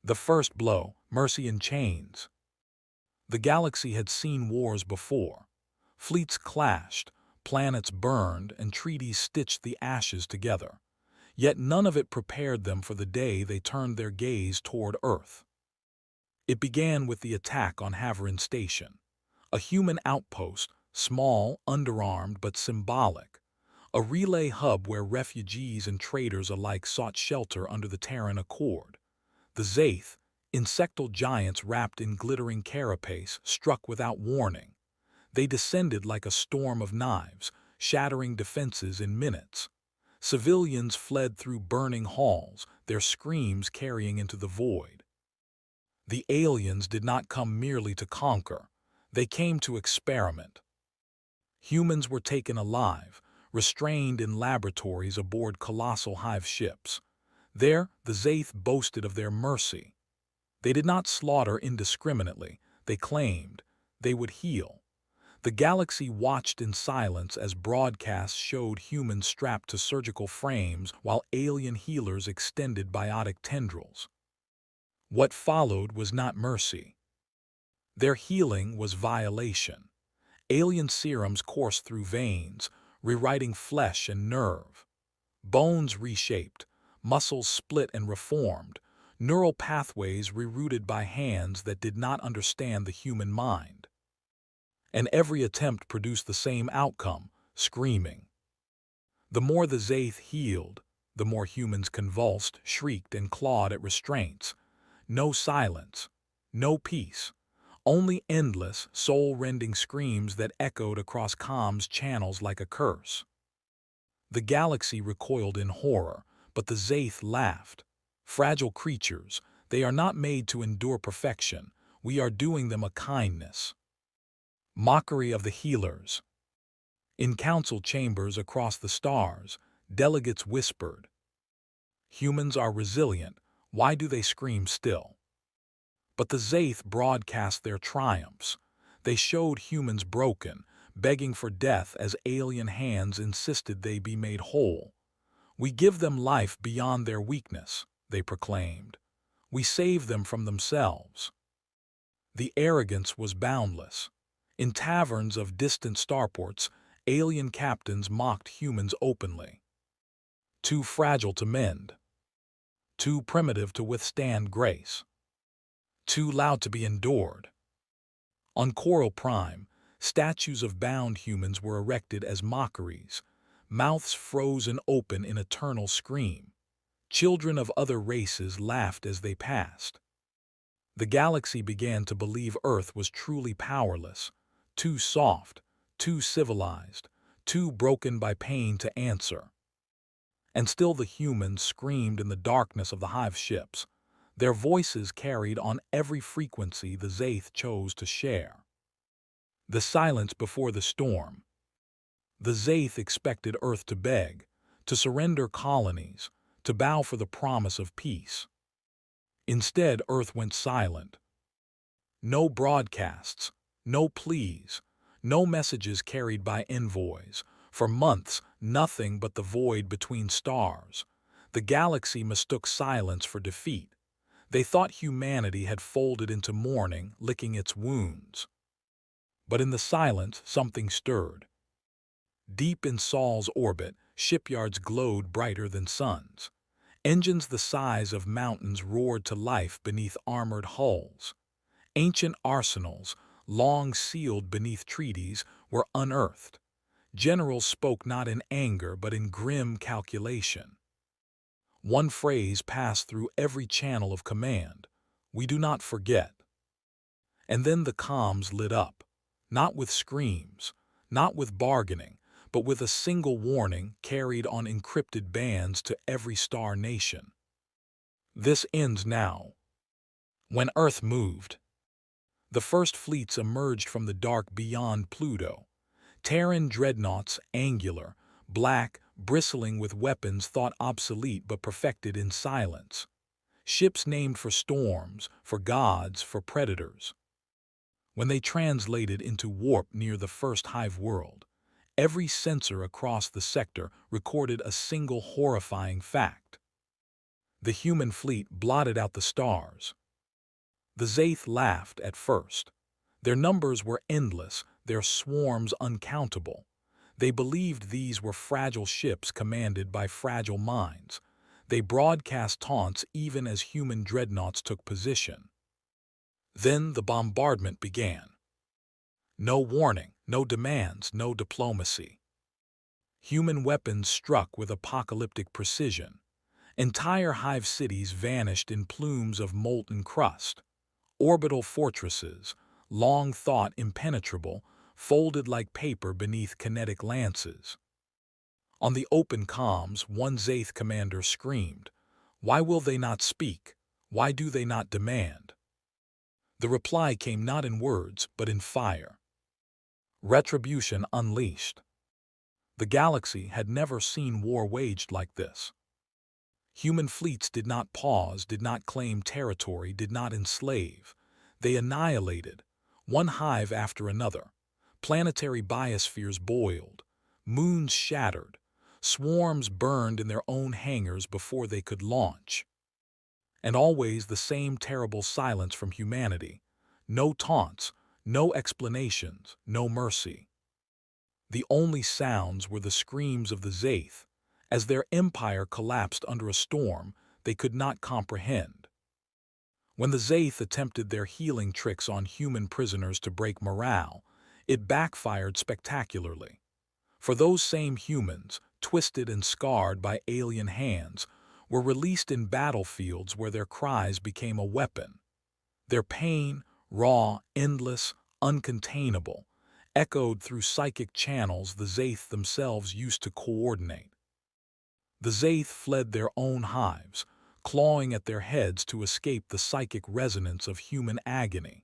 The first blow, mercy in chains. The galaxy had seen wars before. Fleets clashed, planets burned, and treaties stitched the ashes together. Yet none of it prepared them for the day they turned their gaze toward Earth. It began with the attack on Havarin Station, a human outpost, small, underarmed, but symbolic, a relay hub where refugees and traders alike sought shelter under the Terran Accord. The Zaith, insectal giants wrapped in glittering carapace, struck without warning. They descended like a storm of knives, shattering defenses in minutes. Civilians fled through burning halls, their screams carrying into the void. The aliens did not come merely to conquer. They came to experiment. Humans were taken alive, restrained in laboratories aboard colossal hive ships. There, the Zaith boasted of their mercy. They did not slaughter indiscriminately, they claimed. They would heal. The galaxy watched in silence as broadcasts showed humans strapped to surgical frames while alien healers extended biotic tendrils. What followed was not mercy. Their healing was violation. Alien serums coursed through veins, rewriting flesh and nerve. Bones reshaped, muscles split and reformed, neural pathways rerouted by hands that did not understand the human mind. And every attempt produced the same outcome, screaming. The more the Zaith healed, the more humans convulsed, shrieked, and clawed at restraints. No silence, no peace, only endless, soul-rending screams that echoed across comms channels like a curse. The galaxy recoiled in horror, but the Zaith laughed. Fragile creatures, they are not made to endure perfection. We are doing them a kindness. Mockery of the healers. In council chambers across the stars, delegates whispered, "Humans are resilient. Why do they scream still?" But the Zaith broadcast their triumphs. They showed humans broken, begging for death as alien hands insisted they be made whole. "We give them life beyond their weakness," they proclaimed. "We save them from themselves." The arrogance was boundless. In taverns of distant starports, alien captains mocked humans openly. Too fragile to mend. Too primitive to withstand grace. Too loud to be endured. On Coral Prime, statues of bound humans were erected as mockeries, mouths frozen open in eternal scream. Children of other races laughed as they passed. The galaxy began to believe Earth was truly powerless, too soft, too civilized, too broken by pain to answer. And still the humans screamed in the darkness of the hive ships. Their voices carried on every frequency the Zaith chose to share. The silence before the storm. The Zaith expected Earth to beg, to surrender colonies, to bow for the promise of peace. Instead, Earth went silent. No broadcasts, no pleas, no messages carried by envoys. For months, nothing but the void between stars. The galaxy mistook silence for defeat. They thought humanity had folded into mourning, licking its wounds. But in the silence, something stirred. Deep in Sol's orbit, shipyards glowed brighter than suns. Engines the size of mountains roared to life beneath armored hulls. Ancient arsenals, long sealed beneath treaties, were unearthed. Generals spoke not in anger but in grim calculation. One phrase passed through every channel of command: "We do not forget." And then the comms lit up, not with screams, not with bargaining, but with a single warning carried on encrypted bands to every star nation. "This ends now." When Earth moved, the first fleets emerged from the dark beyond Pluto. Terran dreadnoughts, angular, black, bristling with weapons thought obsolete but perfected in silence. Ships named for storms, for gods, for predators. When they translated into warp near the first hive world, every sensor across the sector recorded a single horrifying fact. The human fleet blotted out the stars. The Zaith laughed at first. Their numbers were endless, their swarms uncountable. They believed these were fragile ships commanded by fragile minds. They broadcast taunts even as human dreadnoughts took position. Then the bombardment began. No warning, no demands, no diplomacy. Human weapons struck with apocalyptic precision. Entire hive cities vanished in plumes of molten crust. Orbital fortresses, long thought impenetrable, folded like paper beneath kinetic lances. On the open comms, one Zaith commander screamed, "Why will they not speak? Why do they not demand?" The reply came not in words, but in fire. Retribution unleashed. The galaxy had never seen war waged like this. Human fleets did not pause, did not claim territory, did not enslave. They annihilated, one hive after another. Planetary biospheres boiled, moons shattered, swarms burned in their own hangars before they could launch. And always the same terrible silence from humanity. No taunts, no explanations, no mercy. The only sounds were the screams of the Zaith. As their empire collapsed under a storm they could not comprehend. When the Zaith attempted their healing tricks on human prisoners to break morale, it backfired spectacularly. For those same humans, twisted and scarred by alien hands, were released in battlefields where their cries became a weapon. Their pain, raw, endless, uncontainable, echoed through psychic channels the Zaith themselves used to coordinate. The Zaith fled their own hives, clawing at their heads to escape the psychic resonance of human agony.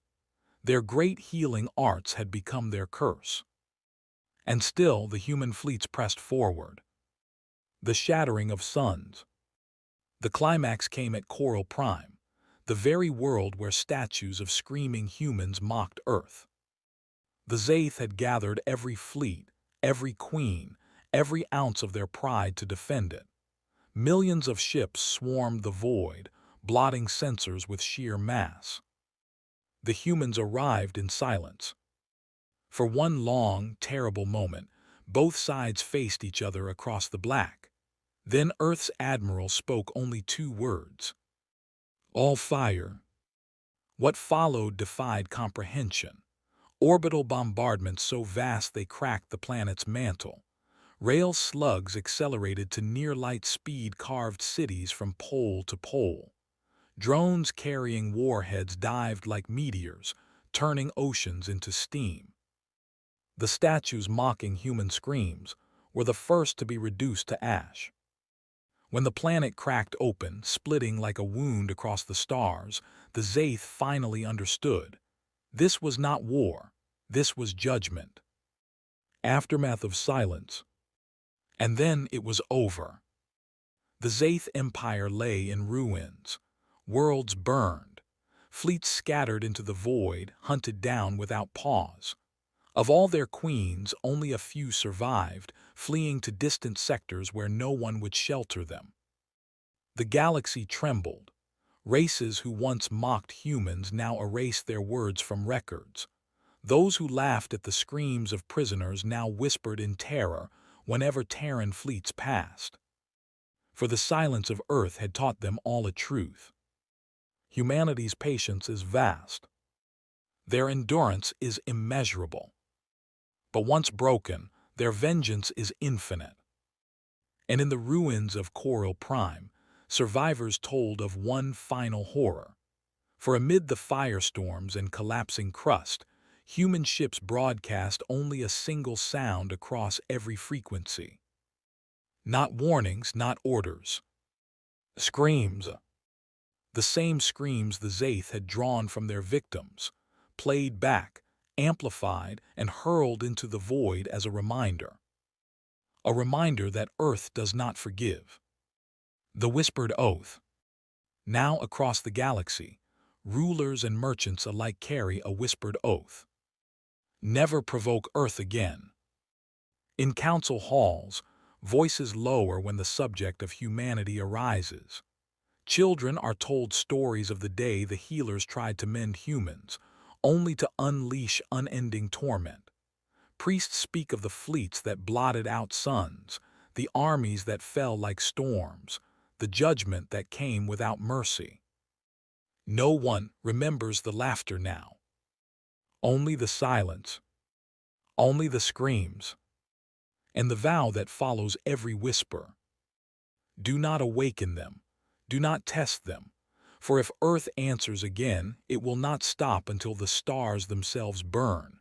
Their great healing arts had become their curse. And still the human fleets pressed forward. The shattering of suns. The climax came at Coral Prime, the very world where statues of screaming humans mocked Earth. The Zaith had gathered every fleet, every queen, every ounce of their pride to defend it. Millions of ships swarmed the void, blotting sensors with sheer mass. The humans arrived in silence. For one long, terrible moment, both sides faced each other across the black. Then Earth's admiral spoke only 2 words. "All fire." What followed defied comprehension. Orbital bombardments so vast they cracked the planet's mantle. Rail slugs accelerated to near-light speed carved cities from pole to pole. Drones carrying warheads dived like meteors, turning oceans into steam. The statues mocking human screams were the first to be reduced to ash. When the planet cracked open, splitting like a wound across the stars, the Zaith finally understood. This was not war, this was judgment. Aftermath of silence. And then it was over. The Zaith Empire lay in ruins. Worlds burned. Fleets scattered into the void, hunted down without pause. Of all their queens, only a few survived, fleeing to distant sectors where no one would shelter them. The galaxy trembled. Races who once mocked humans now erased their words from records. Those who laughed at the screams of prisoners now whispered in terror whenever Terran fleets passed. For the silence of Earth had taught them all a truth. Humanity's patience is vast. Their endurance is immeasurable. But once broken, their vengeance is infinite. And in the ruins of Coral Prime, survivors told of one final horror. For amid the firestorms and collapsing crust, human ships broadcast only a single sound across every frequency. Not warnings, not orders. Screams. The same screams the Zaith had drawn from their victims, played back, amplified, and hurled into the void as a reminder. A reminder that Earth does not forgive. The whispered oath. Now across the galaxy, rulers and merchants alike carry a whispered oath. Never provoke Earth again. In council halls, voices lower when the subject of humanity arises. Children are told stories of the day the healers tried to mend humans, only to unleash unending torment. Priests speak of the fleets that blotted out suns, the armies that fell like storms, the judgment that came without mercy. No one remembers the laughter now. Only the silence, only the screams, and the vow that follows every whisper. Do not awaken them, do not test them, for if Earth answers again, it will not stop until the stars themselves burn.